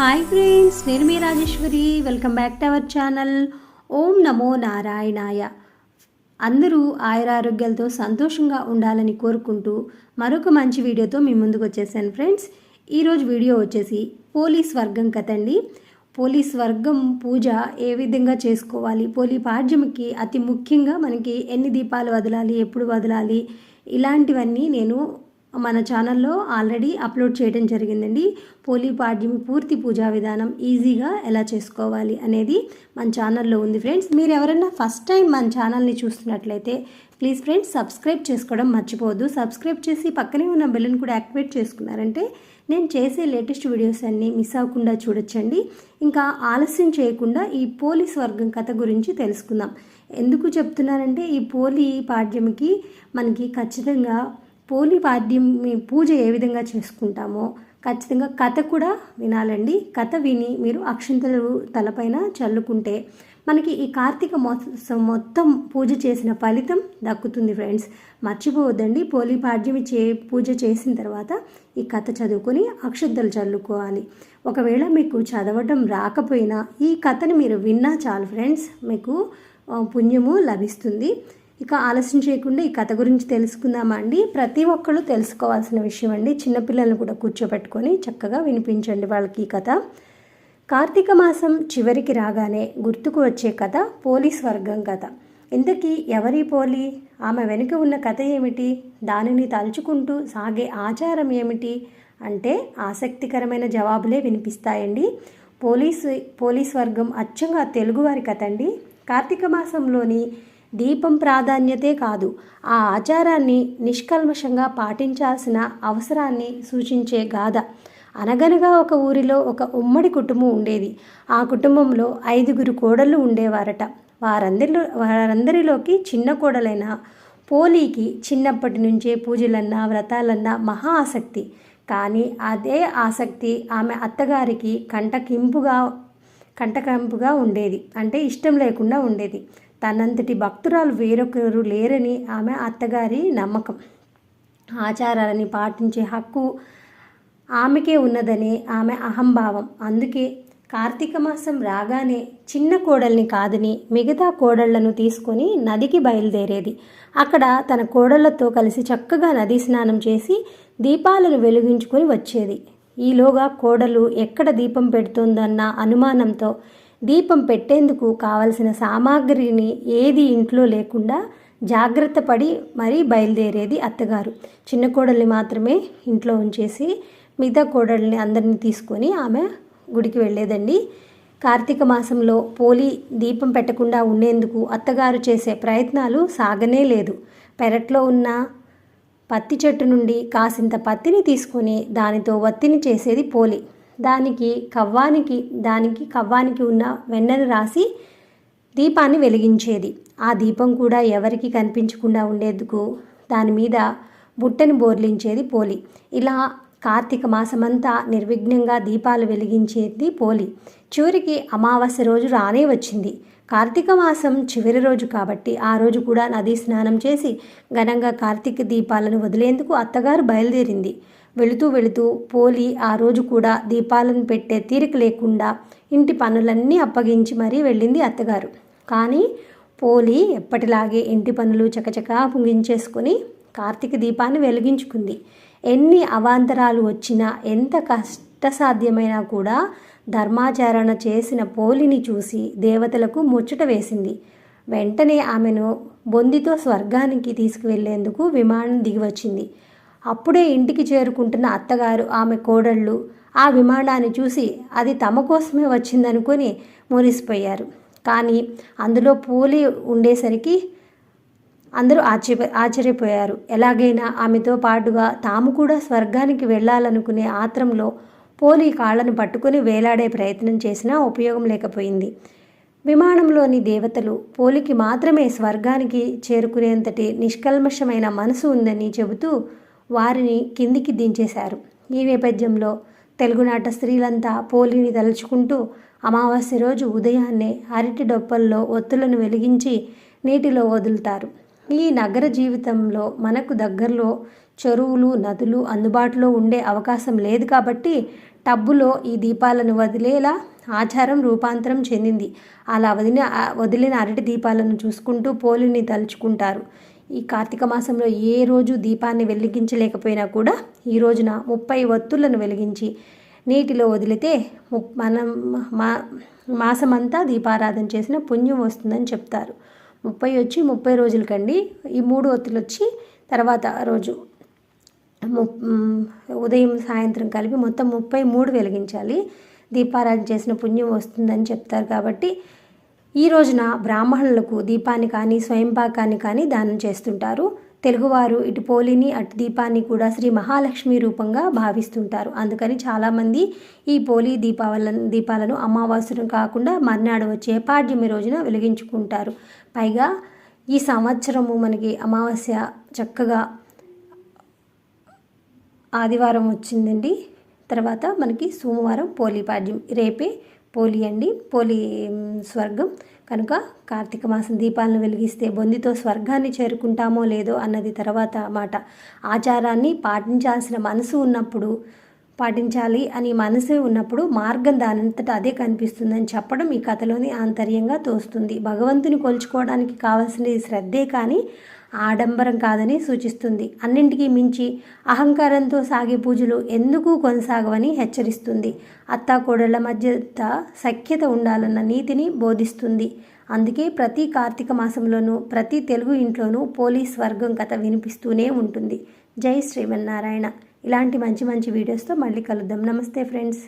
Hi friends, నేను మీ Rajeshwari. Welcome back to our channel. ఓం నమో నారాయణాయ. అందరూ ఆయురారోగ్యాలతో సంతోషంగా ఉండాలని కోరుకుంటూ మరొక మంచి వీడియోతో మీ ముందుకు వచ్చేసాను ఫ్రెండ్స్. ఈరోజు వీడియో వచ్చేసి పోలీస్ వర్గం కథ అండి. పోలీస్ వర్గం పూజ ఏ విధంగా చేసుకోవాలి, పోలీ పాడ్యమికి అతి ముఖ్యంగా మనకి ఎన్ని దీపాలు వదలాలి, ఎప్పుడు వదలాలి, ఇలాంటివన్నీ నేను మన ఛానల్లో ఆల్రెడీ అప్లోడ్ చేయడం జరిగిందండి. పోలీ పాడ్యం పూర్తి పూజా విధానం ఈజీగా ఎలా చేసుకోవాలి అనేది మన ఛానల్లో ఉంది ఫ్రెండ్స్. మీరు ఎవరైనా ఫస్ట్ టైం మన ఛానల్ని చూస్తున్నట్లయితే ప్లీజ్ ఫ్రెండ్స్ సబ్స్క్రైబ్ చేసుకోవడం మర్చిపోవద్దు. సబ్స్క్రైబ్ చేసి పక్కనే ఉన్న బెల్ని కూడా యాక్టివేట్ చేసుకున్నారంటే నేను చేసే లేటెస్ట్ వీడియోస్ అన్నీ మిస్ అవ్వకుండా చూడొచ్చండి. ఇంకా ఆలస్యం చేయకుండా ఈ పోలీస్ వర్గం కథ గురించి తెలుసుకుందాం. ఎందుకు చెప్తున్నానంటే ఈ పోలీ పాడ్యంకి మనకి ఖచ్చితంగా పోలీ పాడ్యం పూజ ఏ విధంగా చేసుకుంటామో ఖచ్చితంగా కథ కూడా వినాలండి. కథ విని మీరు అక్షింతలు తలపైన చల్లుకుంటే మనకి ఈ కార్తీక మాసం మొత్తం పూజ చేసిన ఫలితం దక్కుతుంది ఫ్రెండ్స్. మర్చిపోవద్దండి. పోలీ పాడ్యం పూజ చేసిన తర్వాత ఈ కథ చదువుకొని అక్షింతలు చల్లుకోవాలి. ఒకవేళ మీకు చదవడం రాకపోయినా ఈ కథని మీరు విన్నా చాలు ఫ్రెండ్స్, మీకు పుణ్యము లభిస్తుంది. ఇక ఆలస్యం చేయకుండా ఈ కథ గురించి తెలుసుకుందామా అండి. ప్రతి ఒక్కళ్ళు తెలుసుకోవాల్సిన విషయం అండి. చిన్నపిల్లలను కూడా కూర్చోబెట్టుకొని చక్కగా వినిపించండి వాళ్ళకి ఈ కథ. కార్తీక మాసం చివరికి రాగానే గుర్తుకు వచ్చే కథ పోలీస్ వర్గం కథ. ఇంతకీ ఎవరి పోలీ, ఆమె వెనుక ఉన్న కథ ఏమిటి, దానిని తలుచుకుంటూ సాగే ఆచారం ఏమిటి అంటే ఆసక్తికరమైన జవాబులే వినిపిస్తాయండి. పోలీస్ వర్గం అచ్చంగా తెలుగువారి కథ అండి. కార్తీక మాసంలోని దీపం ప్రాధాన్యతే కాదు, ఆ ఆచారాన్ని నిష్కల్మషంగా పాటించాల్సిన అవసరాన్ని సూచించే గాథ. అనగనగా ఒక ఊరిలో ఒక ఉమ్మడి కుటుంబం ఉండేది. ఆ కుటుంబంలో 5 కోడళ్ళు ఉండేవారట. వారందరిలోకి చిన్న కోడలైన పోలీకి చిన్నప్పటి నుంచే పూజలన్నా వ్రతాలన్నా మహా ఆసక్తి. కానీ అదే ఆసక్తి ఆమె అత్తగారికి కంటకంపుగా ఉండేది, అంటే ఇష్టం లేకుండా ఉండేది. తనంతటి భక్తురాలు వేరొకరు లేరని ఆమె అత్తగారి నమ్మకం. ఆచారాలని పాటించే హక్కు ఆమెకే ఉన్నదని ఆమె అహంభావం. అందుకే కార్తీక మాసం రాగానే చిన్న కోడల్ని కాదని మిగతా కోడళ్లను తీసుకొని నదికి బయలుదేరేది. అక్కడ తన కోడళ్లతో కలిసి చక్కగా నదీ స్నానం చేసి దీపాలను వెలిగించుకొని వచ్చేది. ఈలోగా కోడలు ఎక్కడ దీపం పెడుతుందన్న అనుమానంతో దీపం పెట్టేందుకు కావలసిన సామాగ్రిని ఏది ఇంట్లో లేకుండా జాగ్రత్త పడి మరీ బయలుదేరేది అత్తగారు. చిన్న కోడల్ని మాత్రమే ఇంట్లో ఉంచేసి మిగతా కోడల్ని అందరినీ తీసుకొని ఆమె గుడికి వెళ్ళేదండి. కార్తీక మాసంలో పోలీ దీపం పెట్టకుండా ఉండేందుకు అత్తగారు చేసే ప్రయత్నాలు సాగనే లేదు. పెరట్లో ఉన్న పత్తి చెట్టు నుండి కాసింత పత్తిని తీసుకొని దానితో వత్తిని చేసేది పోలీ. దానికి కవ్వానికి ఉన్న వెన్నను రాసి దీపాన్ని వెలిగించేది. ఆ దీపం కూడా ఎవరికి కనిపించకుండా ఉండేందుకు దాని మీద బుట్టని బోర్లించేది పోలీ. ఇలా కార్తీక మాసమంతా నిర్విఘ్నంగా దీపాలు వెలిగించేది పోలీ. చివరికి అమావాస్య రోజు రానే వచ్చింది. కార్తీక మాసం చివరి రోజు కాబట్టి ఆ రోజు కూడా నదీ స్నానం చేసి ఘనంగా కార్తీక దీపాలను వదిలేందుకు అత్తగారు బయలుదేరింది. వెళుతూ పోలీ ఆ రోజు కూడా దీపాలను పెట్టే తీరిక లేకుండా ఇంటి పనులన్నీ అప్పగించి మరీ వెళ్ళింది అత్తగారు. కానీ పోలీ ఎప్పటిలాగే ఇంటి పనులు చకచకా ముగించేసుకుని కార్తీక దీపాన్ని వెలిగించుకుంది. ఎన్ని అవాంతరాలు వచ్చినా, ఎంత కష్టసాధ్యమైనా కూడా ధర్మాచరణ చేసిన పోలిని చూసి దేవతలకు ముచ్చట వేసింది. వెంటనే ఆమెను బొందితో స్వర్గానికి తీసుకువెళ్లేందుకు విమానం దిగివచ్చింది. అప్పుడే ఇంటికి చేరుకుంటున్న అత్తగారు, ఆమె కోడళ్ళు ఆ విమానాన్ని చూసి అది తమ కోసమే వచ్చిందనుకొని మురిసిపోయారు. కానీ అందులో పోలీ ఉండేసరికి అందరూ ఆశ్చర్యపోయారు. ఎలాగైనా ఆమెతో పాటుగా తాము కూడా స్వర్గానికి వెళ్ళాలనుకునే ఆత్రంలో పోలీ కాళ్ళను పట్టుకొని వేలాడే ప్రయత్నం చేసినా ఉపయోగం లేకపోయింది. విమానంలోని దేవతలు పోలీకి మాత్రమే స్వర్గానికి చేరుకునేంతటి నిష్కల్మషమైన మనసు ఉందని చెబుతూ వారిని కిందికి దించేశారు. ఈ నేపథ్యంలో తెలుగునాట స్త్రీలంతా పోలీని తలుచుకుంటూ అమావాస్య రోజు ఉదయాన్నే అరటి డొప్పల్లో ఒత్తులను వెలిగించి నీటిలో వదులుతారు. ఈ నగర జీవితంలో మనకు దగ్గరలో చెరువులు నదులు అందుబాటులో ఉండే అవకాశం లేదు కాబట్టి టబ్బులో ఈ దీపాలను వదిలేలా ఆచారం రూపాంతరం చెందింది. అలా వదిలిన అరటి దీపాలను చూసుకుంటూ పోలిని తలుచుకుంటారు. ఈ కార్తీక మాసంలో ఏ రోజు దీపాన్ని వెలిగించలేకపోయినా కూడా ఈ రోజున 30 ఒత్తులను వెలిగించి నీటిలో వదిలితే మాసమంతా దీపారాధన చేసిన పుణ్యం వస్తుందని చెప్తారు. 30 వచ్చి 30 రోజులకండి. ఈ 3 ఒత్తులు వచ్చి తర్వాత రోజు ఉదయం సాయంత్రం కలిపి మొత్తం 33 వెలిగించాలి. దీపారాధన చేసిన పుణ్యం వస్తుందని చెప్తారు. కాబట్టి ఈ రోజున బ్రాహ్మణులకు దీపాన్ని కానీ స్వయంపాకాన్ని కానీ దానం చేస్తుంటారు. తెలుగువారు ఇటు పోలిని అటు దీపాన్ని కూడా శ్రీ మహాలక్ష్మి రూపంగా భావిస్తుంటారు. అందుకని చాలామంది ఈ పోలి దీపాలను అమావాస్యను కాకుండా మర్నాడు వచ్చే పాడ్యమి రోజున వెలిగించుకుంటారు. పైగా ఈ సంవత్సరము మనకి అమావాస్య చక్కగా ఆదివారం వచ్చిందండి. తర్వాత మనకి సోమవారం పోలిపాడ్యం, రేపే పోలి అండి, పోలి స్వర్గం. కనుక కార్తీక మాసం దీపాలను వెలిగిస్తే బొందితో స్వర్గాన్ని చేరుకుంటామో లేదో అన్నది తర్వాత మాట. ఆచారాన్ని పాటించాల్సిన మనసు ఉన్నప్పుడు పాటించాలి అని మనసే ఉన్నప్పుడు మార్గం దానంతట అదే కనిపిస్తుందని చెప్పడం ఈ కథలోని ఆంతర్యంగా తోస్తుంది. భగవంతుని కొలుచుకోవడానికి కావాల్సినది శ్రద్ధే కానీ ఆడంబరం కాదని సూచిస్తుంది. అన్నింటికీ మించి అహంకారంతో సాగే పూజలు ఎందుకు కొనసాగవని హెచ్చరిస్తుంది. అత్తాకోడళ్ల మధ్య సఖ్యత ఉండాలన్న నీతిని బోధిస్తుంది. అందుకే ప్రతి కార్తీక మాసంలోనూ ప్రతి తెలుగు ఇంట్లోనూ పోలీస్ వర్గం కథ వినిపిస్తూనే ఉంటుంది. జై శ్రీమన్నారాయణ. ఇలాంటి మంచి మంచి వీడియోస్తో మళ్ళీ కలుద్దాం. నమస్తే ఫ్రెండ్స్.